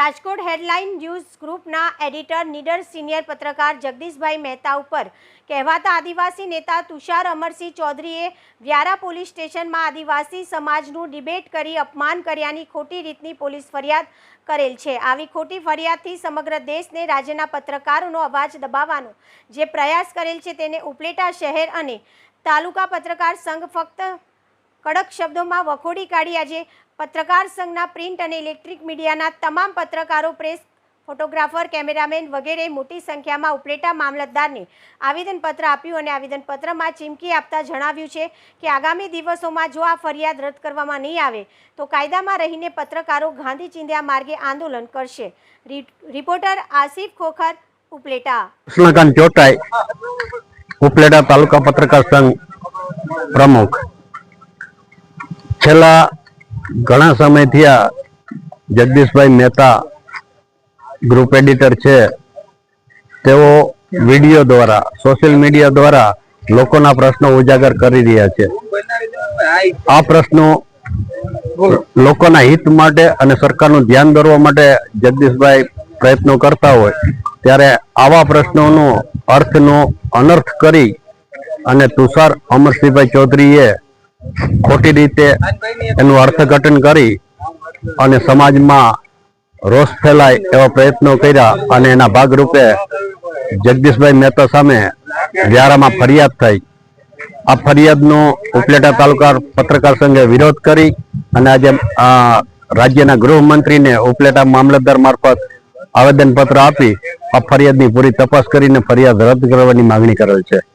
Rajkot headline news ગ્રુપના editor નીડર senior પત્રકાર જગદીશભાઈ મહેતા ઉપર કહેવાતા આદિવાસી નેતા તુષાર અમરસિંહ ચૌધરીએ વ્યારા પોલીસ સ્ટેશનમાં આદિવાસી સમાજનું ડિબેટ કરી અપમાન કર્યાની ખોટી રીતની પોલીસ ફરિયાદ કરેલ છે। આવી ખોટી ફરિયાદથી સમગ્ર દેશને રાજ્યના પત્રકારોનો અવાજ દબાવવાનો જે પ્રયાસ કરેલ છે તેને ઉપલેટા શહેર અને તાલુકા પત્રકાર સંઘ ફક્ત કડક શબ્દોમાં વખોડી કાઢી આજે પત્રકાર સંઘના પ્રિન્ટ અને ઇલેક્ટ્રિક મીડિયાના તમામ પત્રકારો, પ્રેસ, ફોટોગ્રાફર, કેમેરામેન વગેરે મોટી સંખ્યામાં ઉપલેટા મામલતદારને આવેદનપત્ર આપ્યું અને આવેદનપત્રમાં ચીમકી આપતા જણાવ્યું છે કે આગામી દિવસોમાં જો આ ફરિયાદ રદ કરવામાં નહીં આવે તો કાયદામાં રહીને પત્રકારો ગાંધી ચિંધ્યા માર્ગે આંદોલન કરશે। રિપોર્ટર આસિફ ખોખર, ઉપલેટા। કૃષ્ણકાંત ચોટાઈ, ઉપલેટા તાલુકા પત્રકાર સંઘ પ્રમુખ। છેલ્લા ઘણા સમયથી આ જગદીશભાઈ મહેતા ગ્રુપ એડિટર છે, તેઓ વિડીયો દ્વારા, સોશિયલ મીડિયા દ્વારા લોકોના પ્રશ્નો ઉજાગર કરી રહ્યા છે। આ પ્રશ્નો લોકોના હિત માટે અને સરકારનું ધ્યાન દોરવા માટે જગદીશભાઈ પ્રયત્નો કરતા હોય ત્યારે આવા પ્રશ્નોનો અર્થનો અનર્થ કરી અને તુષાર અમરસિંહભાઈ ચૌધરીએ ખોટી રીતે એનું અર્થઘટન કરી અને સમાજમાં રોષ ફેલાય એવા પ્રયત્નો કર્યા અને એના ભાગરૂપે જગદીશભાઈ મહેતા સામે વ્યારામાં ફરિયાદ થઈ। આ ફરિયાદનો ઉપલેટા તાલુકા પત્રકાર સંઘે વિરોધ કરી અને આજે રાજ્યના ગૃહમંત્રીને ઉપલેટા મામલતદાર મારફત આવેદનપત્ર આપી આ ફરિયાદની પૂરી તપાસ કરીને ફરિયાદ રદ કરવાની માંગણી કરેલ છે।